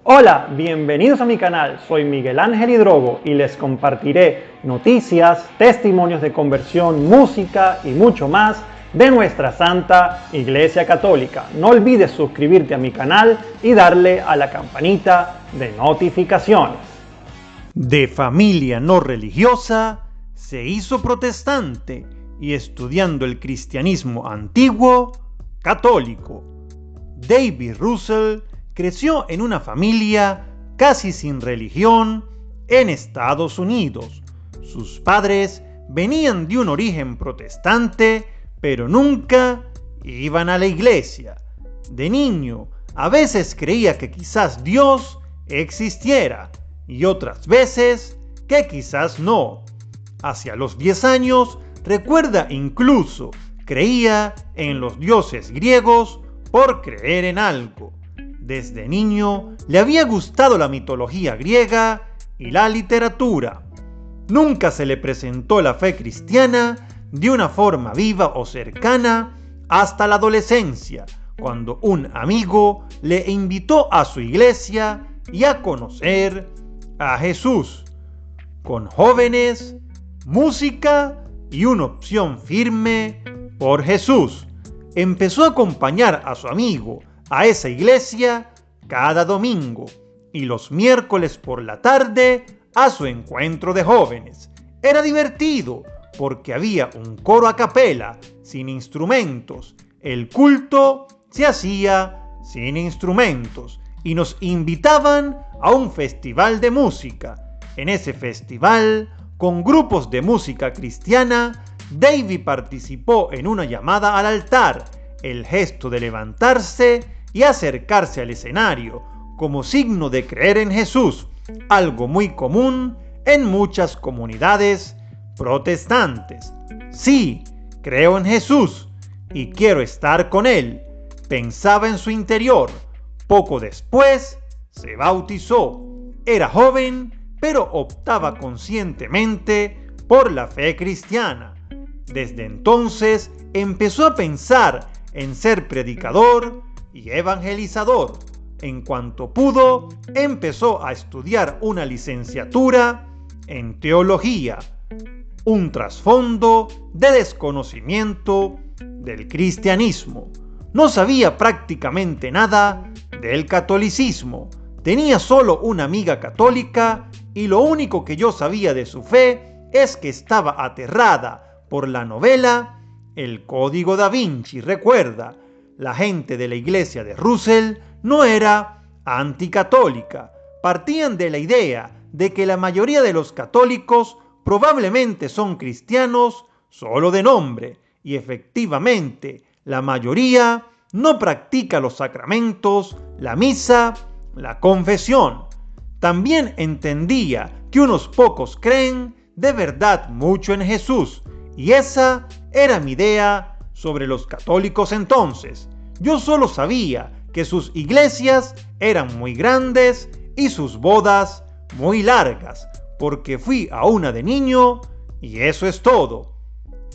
Hola, bienvenidos a mi canal, soy Miguel Ángel Hidrogo y les compartiré noticias, testimonios de conversión, música y mucho más de nuestra Santa Iglesia Católica. No olvides suscribirte a mi canal y darle a la campanita de notificaciones. De familia no religiosa, se hizo protestante y estudiando el cristianismo antiguo, católico. David Russell creció en una familia casi sin religión en Estados Unidos. Sus padres venían de un origen protestante, pero nunca iban a la iglesia. De niño, a veces creía que quizás Dios existiera y otras veces que quizás no. Hacia los 10 años, recuerda incluso, creía en los dioses griegos por creer en algo. Desde niño le había gustado la mitología griega y la literatura. Nunca se le presentó la fe cristiana de una forma viva o cercana hasta la adolescencia, cuando un amigo le invitó a su iglesia y a conocer a Jesús. Con jóvenes, música y una opción firme por Jesús, empezó a acompañar a su amigo a esa iglesia cada domingo y los miércoles por la tarde a su encuentro de jóvenes. Era divertido porque había un coro a capela sin instrumentos. El culto se hacía sin instrumentos y nos invitaban a un festival de música. En ese festival, con grupos de música cristiana, David participó en una llamada al altar, el gesto de levantarse y acercarse al escenario como signo de creer en Jesús, algo muy común en muchas comunidades protestantes. Sí, creo en Jesús y quiero estar con Él, pensaba en su interior. Poco después se bautizó. Era joven, pero optaba conscientemente por la fe cristiana. Desde entonces empezó a pensar en ser predicador y evangelizador. En cuanto pudo, empezó a estudiar una licenciatura en teología, un trasfondo de desconocimiento del cristianismo. No sabía prácticamente nada del catolicismo. Tenía solo una amiga católica y lo único que yo sabía de su fe es que estaba aterrada por la novela El Código Da Vinci. Recuerda, la gente de la iglesia de Russell no era anticatólica. Partían de la idea de que la mayoría de los católicos probablemente son cristianos solo de nombre, y efectivamente la mayoría no practica los sacramentos, la misa, la confesión. También entendía que unos pocos creen de verdad mucho en Jesús, y esa era mi idea sobre los católicos entonces. Yo solo sabía que sus iglesias eran muy grandes y sus bodas muy largas, porque fui a una de niño y eso es todo.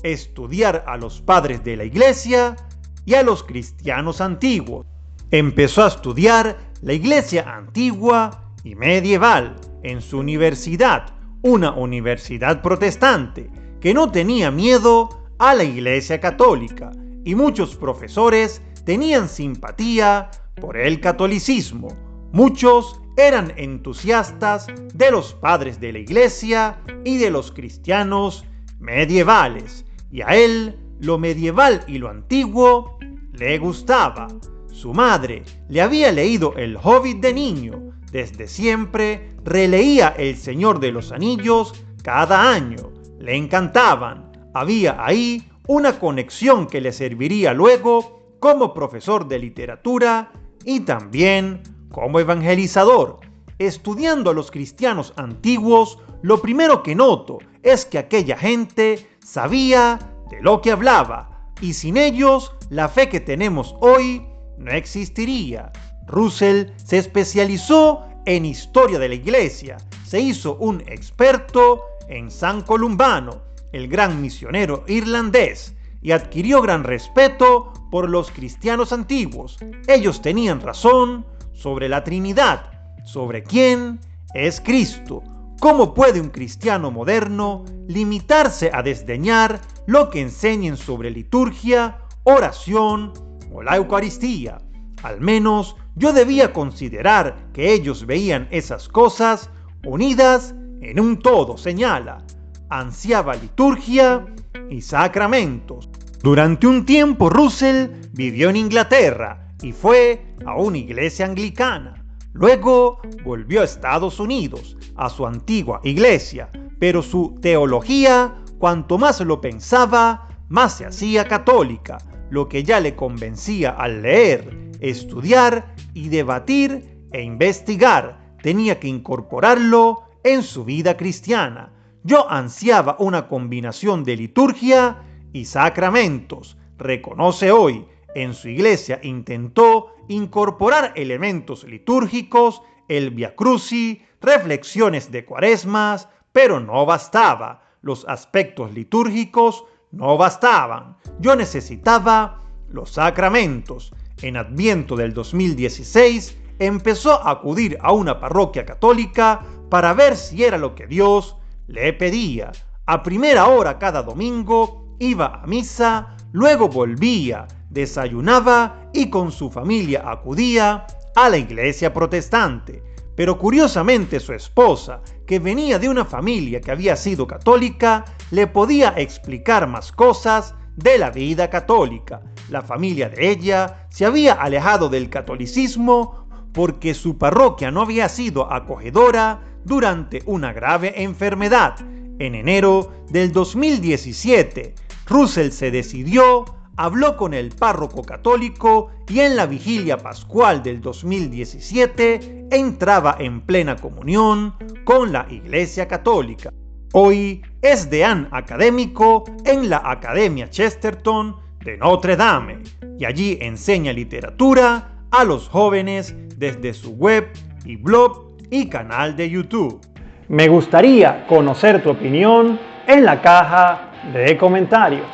Estudiar a los padres de la iglesia y a los cristianos antiguos. Empezó a estudiar la iglesia antigua y medieval en su universidad, una universidad protestante que no tenía miedo a la iglesia católica, y muchos profesores tenían simpatía por el catolicismo. Muchos eran entusiastas de los padres de la iglesia y de los cristianos medievales, y a él lo medieval y lo antiguo le gustaba. Su madre le había leído El Hobbit de niño. Desde siempre releía El Señor de los Anillos cada año. Le encantaban. Había ahí una conexión que le serviría luego como profesor de literatura y también como evangelizador. Estudiando a los cristianos antiguos, lo primero que noto es que aquella gente sabía de lo que hablaba, y sin ellos la fe que tenemos hoy no existiría. Russell se especializó en historia de la iglesia, se hizo un experto en San Columbano, el gran misionero irlandés, y adquirió gran respeto por los cristianos antiguos. Ellos tenían razón sobre la Trinidad sobre quién es Cristo. ¿Cómo puede un cristiano moderno limitarse a desdeñar lo que enseñen sobre liturgia, oración o la Eucaristía? Al menos yo debía considerar que ellos veían esas cosas unidas en un todo, señala. Ansiaba liturgia y sacramentos. Durante un tiempo Russell vivió en Inglaterra y fue a una iglesia anglicana. Luego volvió a Estados Unidos, a su antigua iglesia, pero su teología, cuanto más lo pensaba, más se hacía católica, lo que ya le convencía al leer, estudiar y debatir e investigar. Tenía que incorporarlo en su vida cristiana. Yo ansiaba una combinación de liturgia y sacramentos. Reconoce hoy, en su iglesia intentó incorporar elementos litúrgicos, el Via Crucis, reflexiones de cuaresmas, pero no bastaba. Los aspectos litúrgicos no bastaban. Yo necesitaba los sacramentos. En Adviento del 2016 empezó a acudir a una parroquia católica para ver si era lo que Dios le pedía. A primera hora cada domingo iba a misa, luego volvía, desayunaba y con su familia acudía a la iglesia protestante. Pero curiosamente su esposa, que venía de una familia que había sido católica, le podía explicar más cosas de la vida católica. La familia de ella se había alejado del catolicismo porque su parroquia no había sido acogedora durante una grave enfermedad. En enero del 2017, Russell se decidió, habló con el párroco católico y en la vigilia pascual del 2017 entraba en plena comunión con la Iglesia Católica. Hoy es deán académico en la Academia Chesterton de Notre Dame y allí enseña literatura a los jóvenes desde su web y blog y canal de YouTube. Me gustaría conocer tu opinión en la caja de comentarios.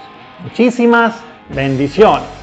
Muchísimas bendiciones.